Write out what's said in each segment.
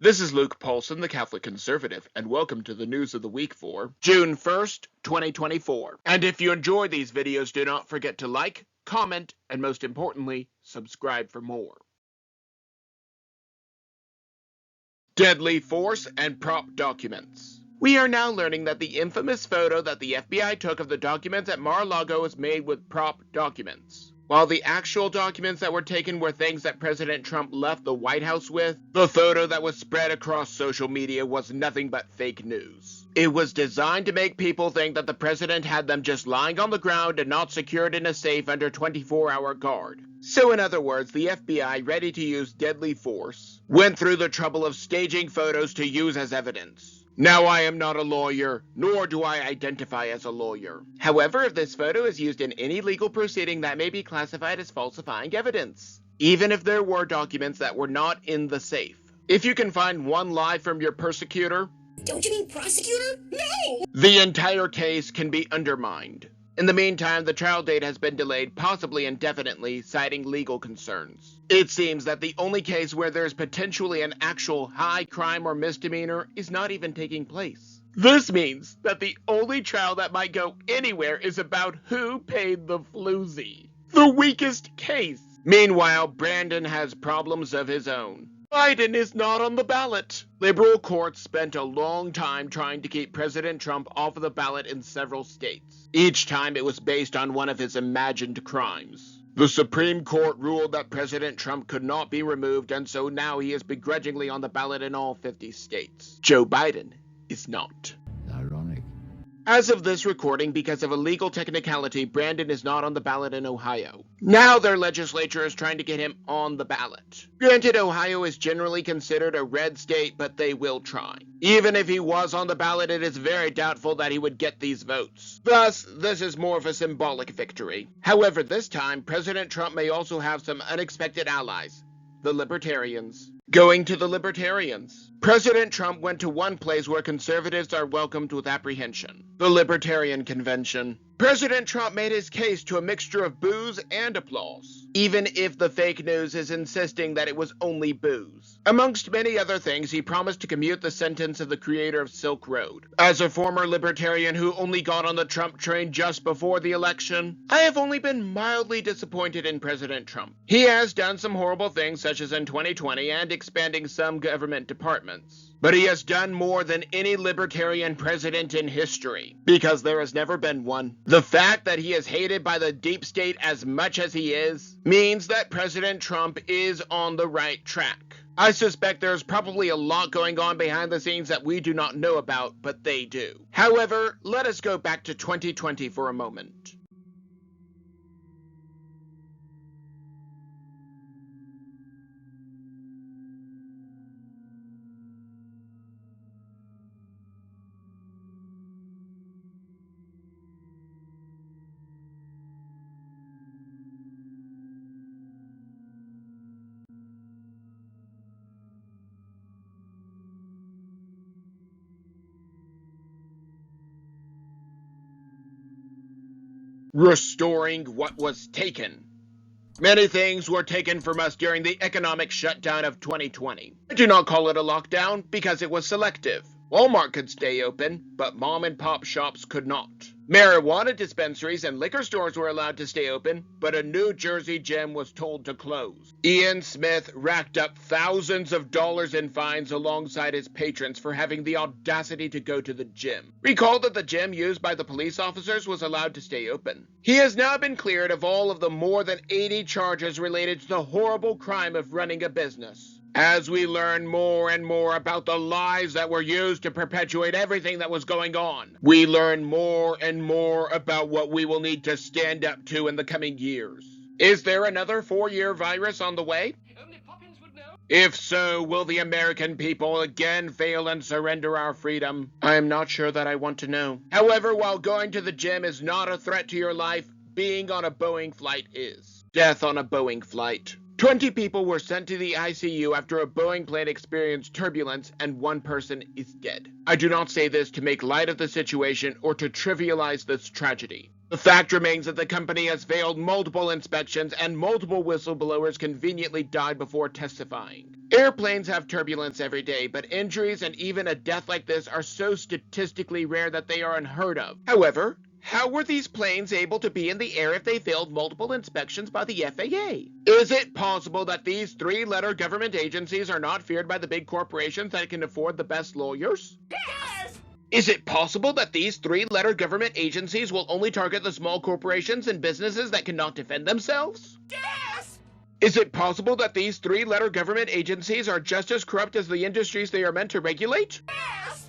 This is Luke Paulson, the Catholic Conservative, and welcome to the news of the week for June 1st, 2024. And if you enjoy these videos, do not forget to like, comment, and most importantly, subscribe for more. Deadly force and prop documents. We are now learning that the infamous photo that the FBI took of the documents at Mar-a-Lago was made with prop documents. While the actual documents that were taken were things that President Trump left the White House with, the photo that was spread across social media was nothing but fake news. It was designed to make people think that the president had them just lying on the ground and not secured in a safe under 24-hour guard. So in other words, the FBI, ready to use deadly force, went through the trouble of staging photos to use as evidence. Now, I am not a lawyer, nor do I identify as a lawyer. However, if this photo is used in any legal proceeding, that may be classified as falsifying evidence, even if there were documents that were not in the safe. If you can find one lie from your persecutor, don't you mean prosecutor? No! The entire case can be undermined. In the meantime, the trial date has been delayed, possibly indefinitely, citing legal concerns. It seems that the only case where there's potentially an actual high crime or misdemeanor is not even taking place. This means that the only trial that might go anywhere is about who paid the floozy. The weakest case. Meanwhile, Brandon has problems of his own. Biden is not on the ballot. Liberal courts spent a long time trying to keep President Trump off of the ballot in several states. Each time it was based on one of his imagined crimes. The Supreme Court ruled that President Trump could not be removed, and so now he is begrudgingly on the ballot in all 50 states. Joe Biden is not. Ironic. As of this recording, because of a legal technicality, Brandon is not on the ballot in Ohio. Now their legislature is trying to get him on the ballot. Granted, Ohio is generally considered a red state, but they will try. Even if he was on the ballot, it is very doubtful that he would get these votes. Thus, this is more of a symbolic victory. However, this time, President Trump may also have some unexpected allies. The Libertarians. Going to the Libertarians. President Trump went to one place where conservatives are welcomed with apprehension. The Libertarian Convention. President Trump made his case to a mixture of boos and applause, even if the fake news is insisting that it was only boos. Amongst many other things, he promised to commute the sentence of the creator of Silk Road. As a former libertarian who only got on the Trump train just before the election, I have only been mildly disappointed in President Trump. He has done some horrible things, such as in 2020 and expanding some government departments. But he has done more than any libertarian president in history, because there has never been one. The fact that he is hated by the deep state as much as he is means that President Trump is on the right track. I suspect there's probably a lot going on behind the scenes that we do not know about, but they do. However, let us go back to 2020 for a moment. Restoring what was taken. Many things were taken from us during the economic shutdown of 2020. I do not call it a lockdown because it was selective. Walmart could stay open, but mom and pop shops could not. Marijuana dispensaries and liquor stores were allowed to stay open, but a New Jersey gym was told to close. Ian Smith racked up thousands of dollars in fines alongside his patrons for having the audacity to go to the gym. Recall that the gym used by the police officers was allowed to stay open. He has now been cleared of all of the more than 80 charges related to the horrible crime of running a business. As we learn more and more about the lies that were used to perpetuate everything that was going on, we learn more and more about what we will need to stand up to in the coming years. Is there another 4-year virus on the way? Only Poppins would know. If so, will the American people again fail and surrender our freedom? I am not sure that I want to know. However, while going to the gym is not a threat to your life, being on a Boeing flight is. Death on a Boeing flight. 20 people were sent to the ICU after a Boeing plane experienced turbulence, and one person is dead. I do not say this to make light of the situation or to trivialize this tragedy. The fact remains that the company has failed multiple inspections and multiple whistleblowers conveniently died before testifying. Airplanes have turbulence every day, but injuries and even a death like this are so statistically rare that they are unheard of. However, how were these planes able to be in the air if they failed multiple inspections by the FAA? Is it possible that these three-letter government agencies are not feared by the big corporations that can afford the best lawyers? Yes! Is it possible that these three-letter government agencies will only target the small corporations and businesses that cannot defend themselves? Yes! Is it possible that these three-letter government agencies are just as corrupt as the industries they are meant to regulate? Yes!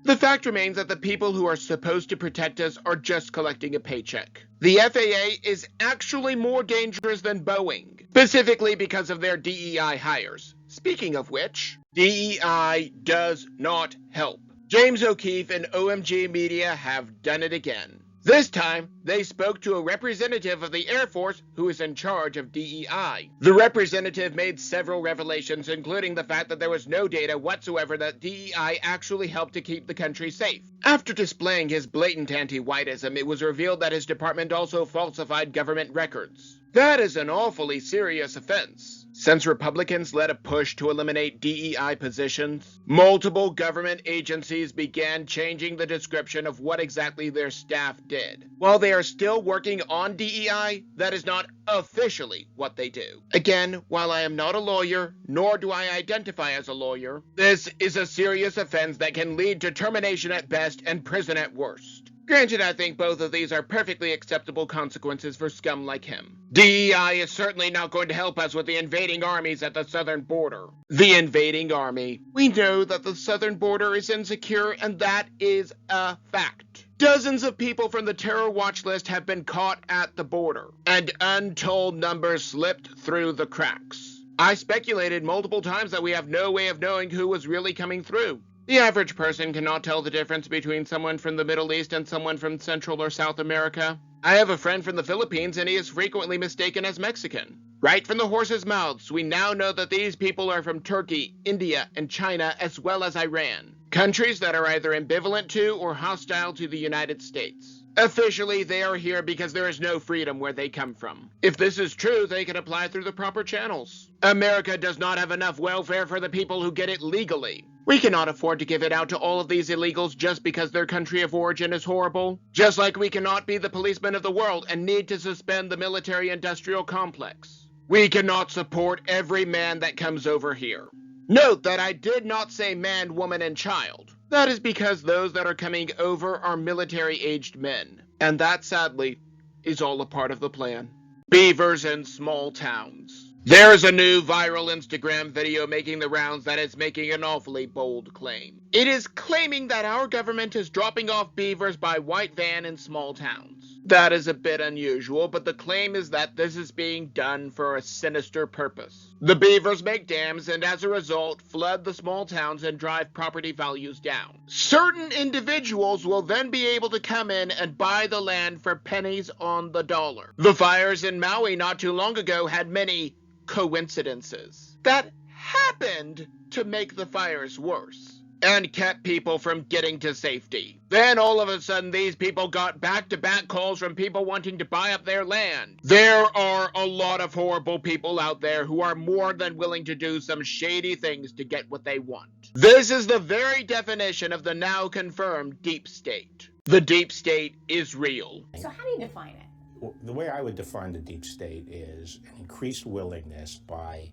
The fact remains that the people who are supposed to protect us are just collecting a paycheck. The FAA is actually more dangerous than Boeing, specifically because of their DEI hires. Speaking of which, DEI does not help. James O'Keefe and OMG Media have done it again. This time, they spoke to a representative of the Air Force who is in charge of DEI. The representative made several revelations, including the fact that there was no data whatsoever that DEI actually helped to keep the country safe. After displaying his blatant anti-whiteism, it was revealed that his department also falsified government records. That is an awfully serious offense. Since Republicans led a push to eliminate DEI positions, multiple government agencies began changing the description of what exactly their staff did. While they are still working on DEI, that is not officially what they do. Again, while I am not a lawyer, nor do I identify as a lawyer, this is a serious offense that can lead to termination at best and prison at worst. Granted, I think both of these are perfectly acceptable consequences for scum like him. DEI is certainly not going to help us with the invading armies at the southern border. The invading army. We know that the southern border is insecure, and that is a fact. Dozens of people from the terror watch list have been caught at the border, and untold numbers slipped through the cracks. I speculated multiple times that we have no way of knowing who was really coming through. The average person cannot tell the difference between someone from the Middle East and someone from Central or South America. I have a friend from the Philippines, and he is frequently mistaken as Mexican. Right from the horse's mouths, we now know that these people are from Turkey, India, and China, as well as Iran. Countries that are either ambivalent to or hostile to the United States. Officially, they are here because there is no freedom where they come from. If this is true, they can apply through the proper channels. America does not have enough welfare for the people who get it legally. We cannot afford to give it out to all of these illegals just because their country of origin is horrible. Just like we cannot be the policemen of the world and need to suspend the military-industrial complex. We cannot support every man that comes over here. Note that I did not say man, woman, and child. That is because those that are coming over are military-aged men. And that, sadly, is all a part of the plan. Beavers in small towns. There's a new viral Instagram video making the rounds that is making an awfully bold claim. It is claiming that our government is dropping off beavers by white van in small towns. That is a bit unusual, but the claim is that this is being done for a sinister purpose. The beavers make dams and as a result flood the small towns and drive property values down. Certain individuals will then be able to come in and buy the land for pennies on the dollar. The fires in Maui not too long ago had many coincidences that happened to make the fires worse and kept people from getting to safety. Then all of a sudden these people got back-to-back calls from people wanting to buy up their land. There are a lot of horrible people out there who are more than willing to do some shady things to get what they want. This is the very definition of the now confirmed deep state. The deep state is real. So how do you define it? Well, the way I would define the deep state is an increased willingness by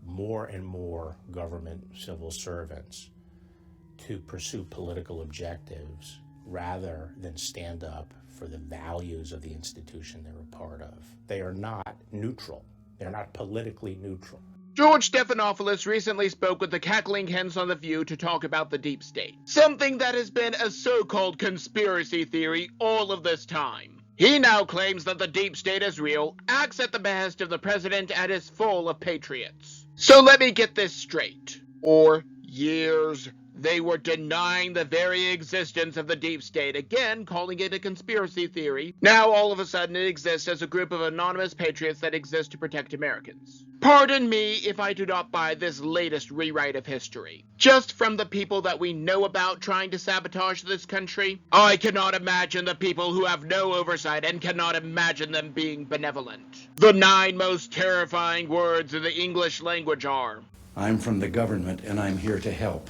more and more government civil servants to pursue political objectives rather than stand up for the values of the institution they're a part of. They are not neutral. They're not politically neutral. George Stephanopoulos recently spoke with the Cackling Hens on The View to talk about the deep state, something that has been a so-called conspiracy theory all of this time. He now claims that the deep state is real, acts at the behest of the president, and is full of patriots. So let me get this straight. For years, they were denying the very existence of the deep state, again calling it a conspiracy theory. Now all of a sudden it exists as a group of anonymous patriots that exist to protect Americans. Pardon me if I do not buy this latest rewrite of history. Just from the people that we know about trying to sabotage this country, I cannot imagine the people who have no oversight and cannot imagine them being benevolent. The 9 most terrifying words in the English language are I'm from the government and I'm here to help.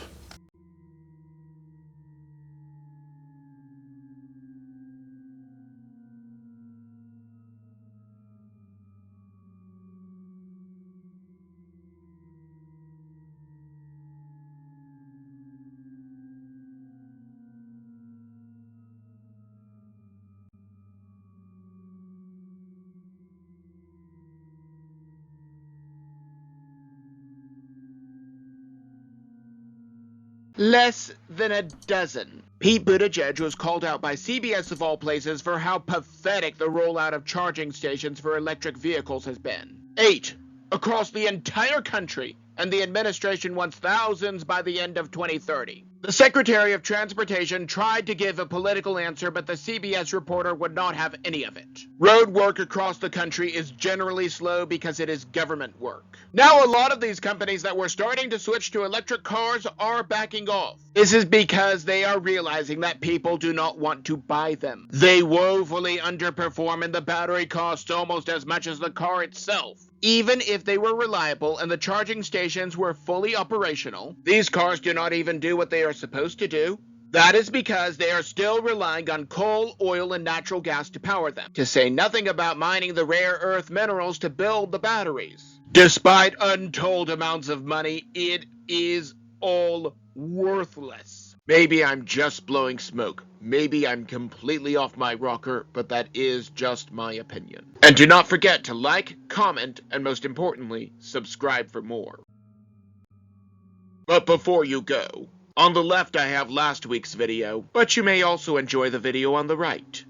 Less than a dozen. Pete Buttigieg was called out by CBS of all places for how pathetic the rollout of charging stations for electric vehicles has been. 8 across the entire country, and the administration wants thousands by the end of 2030. The Secretary of Transportation tried to give a political answer, but the CBS reporter would not have any of it. Road work across the country is generally slow because it is government work. Now a lot of these companies that were starting to switch to electric cars are backing off. This is because they are realizing that people do not want to buy them. They woefully underperform and the battery costs almost as much as the car itself. Even if they were reliable and the charging stations were fully operational, these cars do not even do what they are supposed to do. That is because they are still relying on coal, oil, and natural gas to power them, to say nothing about mining the rare earth minerals to build the batteries. Despite untold amounts of money, it is all worthless. Maybe I'm just blowing smoke. Maybe I'm completely off my rocker, but that is just my opinion. And do not forget to like, comment, and most importantly, subscribe for more. But before you go, on the left I have last week's video, but you may also enjoy the video on the right.